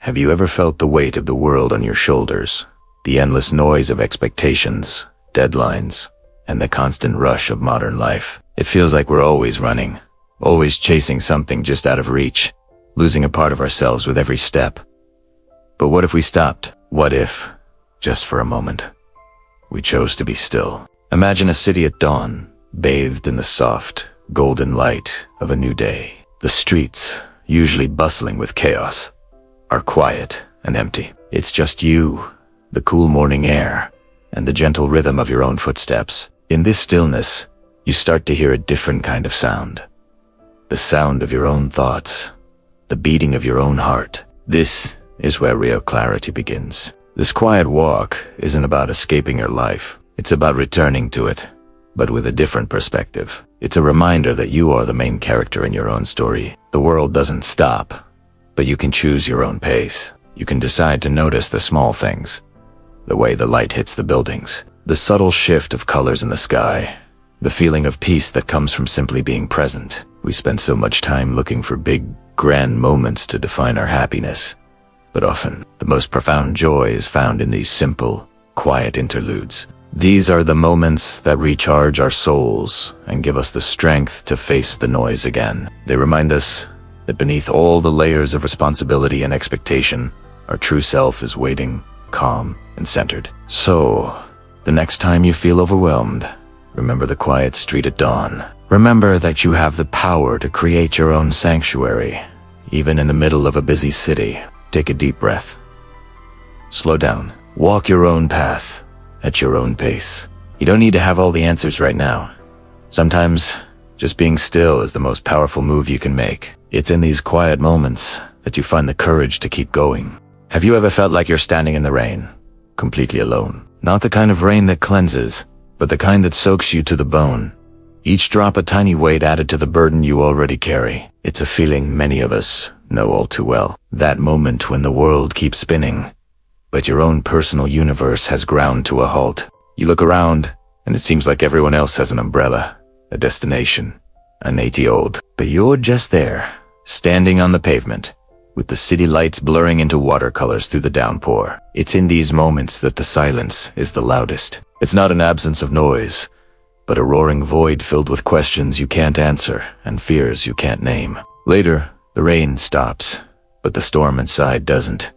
Have you ever felt the weight of the world on your shoulders? The endless noise of expectations, deadlines, and the constant rush of modern life. It feels like we're always running, always chasing something just out of reach, losing a part of ourselves with every step. But what if we stopped? What if, just for a moment, we chose to be still? Imagine a city at dawn, bathed in the soft, golden light of a new day. The streets, usually bustling with chaos, are quiet and empty. It's just you, the cool morning air, and the gentle rhythm of your own footsteps. In this stillness, you start to hear a different kind of sound. The sound of your own thoughts, the beating of your own heart. This is where real clarity begins. This quiet walk isn't about escaping your life. It's about returning to it, but with a different perspective. It's a reminder that you are the main character in your own story. The world doesn't stop, but you can choose your own pace. You can decide to notice the small things, the way the light hits the buildings, the subtle shift of colors in the sky, the feeling of peace that comes from simply being present. We spend so much time looking for big, grand moments to define our happiness, but often the most profound joy is found in these simple, quiet interludes. These are the moments that recharge our souls and give us the strength to face the noise again. They remind us that beneath all the layers of responsibility and expectation, our true self is waiting, calm and centered. So, the next time you feel overwhelmed, remember the quiet street at dawn. Remember that you have the power to create your own sanctuary, even in the middle of a busy city. Take a deep breath. Slow down. Walk your own path, at your own pace. You don't need to have all the answers right now. Sometimes, just being still is the most powerful move you can make. It's in these quiet moments that you find the courage to keep going. Have you ever felt like you're standing in the rain, completely alone? Not the kind of rain that cleanses, but the kind that soaks you to the bone. Each drop a tiny weight added to the burden you already carry. It's a feeling many of us know all too well. That moment when the world keeps spinning, but your own personal universe has ground to a halt. You look around, and it seems like everyone else has an umbrella, a destination, an 80-old. But you're just there, standing on the pavement, with the city lights blurring into watercolors through the downpour. It's in these moments that the silence is the loudest. It's not an absence of noise, but a roaring void filled with questions you can't answer and fears you can't name. Later, the rain stops, but the storm inside doesn't.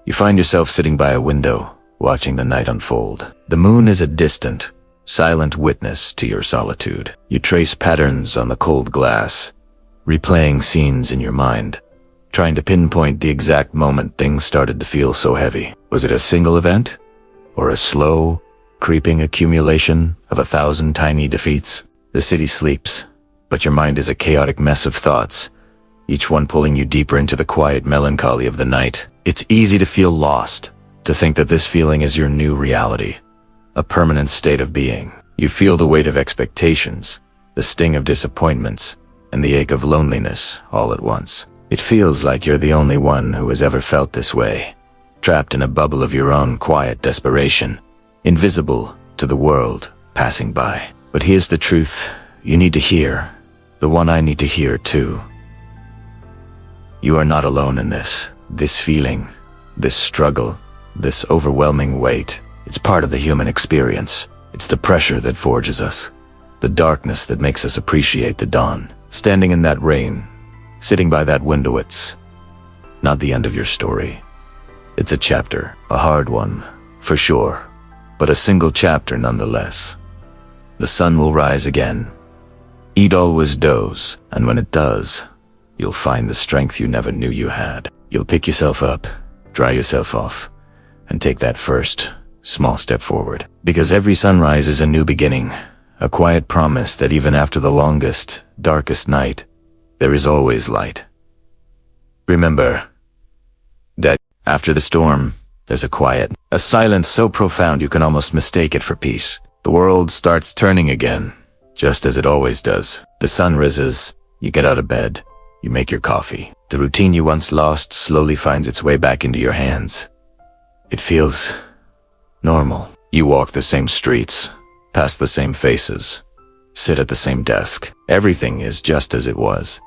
You find yourself sitting by a window, watching the night unfold. The moon is a distant, silent witness to your solitude. You trace patterns on the cold glass, replaying scenes in your mind, trying to pinpoint the exact moment things started to feel so heavy. Was it a single event? Or a slow, creeping accumulation of 1,000 tiny defeats? The city sleeps, but your mind is a chaotic mess of thoughts, each one pulling you deeper into the quiet melancholy of the night. It's easy to feel lost, to think that this feeling is your new reality, a permanent state of being. You feel the weight of expectations, the sting of disappointments, and the ache of loneliness all at once. It feels like you're the only one who has ever felt this way, trapped in a bubble of your own quiet desperation, invisible to the world passing by. But here's the truth you need to hear, the one I need to hear too. You are not alone in this. This feeling, this struggle, this overwhelming weight, it's part of the human experience. It's the pressure that forges us, the darkness that makes us appreciate the dawn. Standing in that rain, sitting by that window, it's not the end of your story. It's a chapter, a hard one, for sure, but a single chapter nonetheless. The sun will rise again. Eat always doze, and when it does, you'll find the strength you never knew you had. You'll pick yourself up, dry yourself off, and take that first, small step forward. Because every sunrise is a new beginning, a quiet promise that even after the longest, darkest night, there is always light. Remember that after the storm, there's a quiet, a silence so profound you can almost mistake it for peace. The world starts turning again, just as it always does. The sun rises, you get out of bed, you make your coffee. The routine you once lost slowly finds its way back into your hands. It feels normal. You walk the same streets, pass the same faces, sit at the same desk. Everything is just as it was.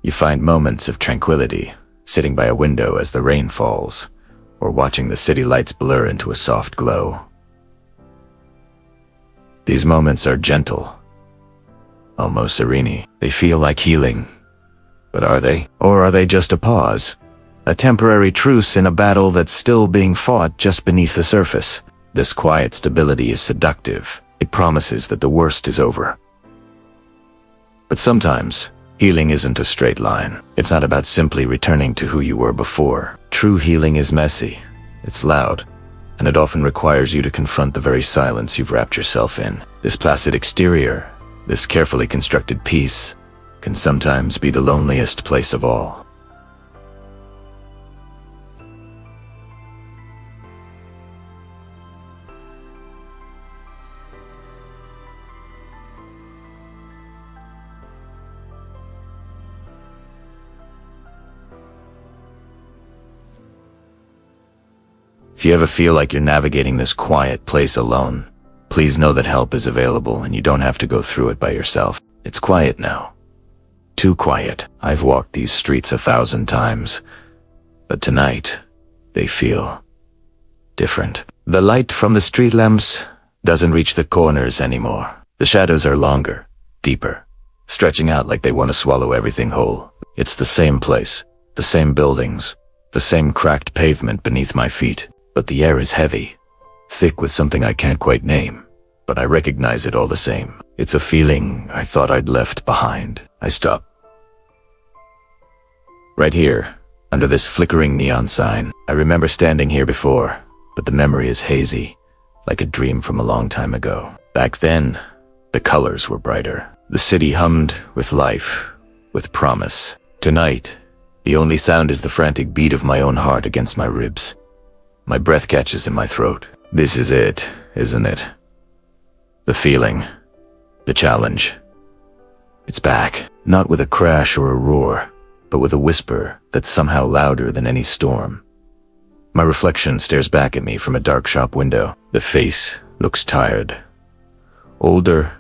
You find moments of tranquility, sitting by a window as the rain falls, or watching the city lights blur into a soft glow. These moments are gentle, almost serene. They feel like healing. But are they? Or are they just a pause? A temporary truce in a battle that's still being fought just beneath the surface. This quiet stability is seductive. It promises that the worst is over. But sometimes, healing isn't a straight line. It's not about simply returning to who you were before. True healing is messy. It's loud. And it often requires you to confront the very silence you've wrapped yourself in. This placid exterior, this carefully constructed peace, can sometimes be the loneliest place of all. If you ever feel like you're navigating this quiet place alone, please know that help is available and you don't have to go through it by yourself. It's quiet now. Too quiet. I've walked these streets 1,000 times, but tonight, they feel different. The light from the street lamps doesn't reach the corners anymore. The shadows are longer, deeper, stretching out like they want to swallow everything whole. It's the same place, the same buildings, the same cracked pavement beneath my feet. But the air is heavy, thick with something I can't quite name, but I recognize it all the same. It's a feeling I thought I'd left behind. I stop. Right here, under this flickering neon sign. I remember standing here before, but the memory is hazy, like a dream from a long time ago. Back then, the colors were brighter. The city hummed with life, with promise. Tonight, the only sound is the frantic beat of my own heart against my ribs. My breath catches in my throat. This is it, isn't it? The feeling. The challenge. It's back. Not with a crash or a roar, but with a whisper that's somehow louder than any storm. My reflection stares back at me from a dark shop window. The face looks tired. Older,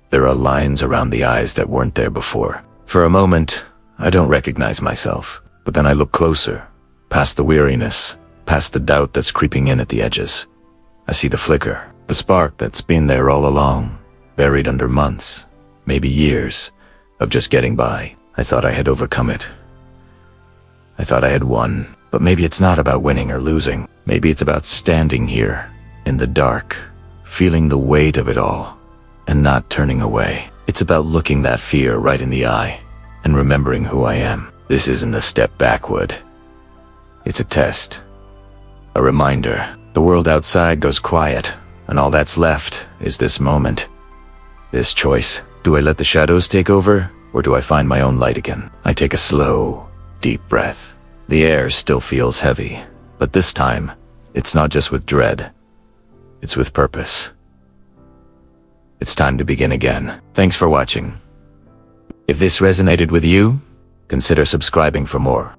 there are lines around the eyes that weren't there before. For a moment, I don't recognize myself. But then I look closer, past the weariness, past the doubt that's creeping in at the edges. I see the flicker, the spark that's been there all along, buried under months, maybe years, of just getting by. I thought I had overcome it. I thought I had won. But maybe it's not about winning or losing. Maybe it's about standing here, in the dark, feeling the weight of it all, and not turning away. It's about looking that fear right in the eye, and remembering who I am. This isn't a step backward. It's a test. A reminder. The world outside goes quiet, and all that's left is this moment. This choice. Do I let the shadows take over, or do I find my own light again? I take a slow, deep breath. The air still feels heavy, but this time, it's not just with dread. It's with purpose. It's time to begin again. Thanks for watching. If this resonated with you, consider subscribing for more.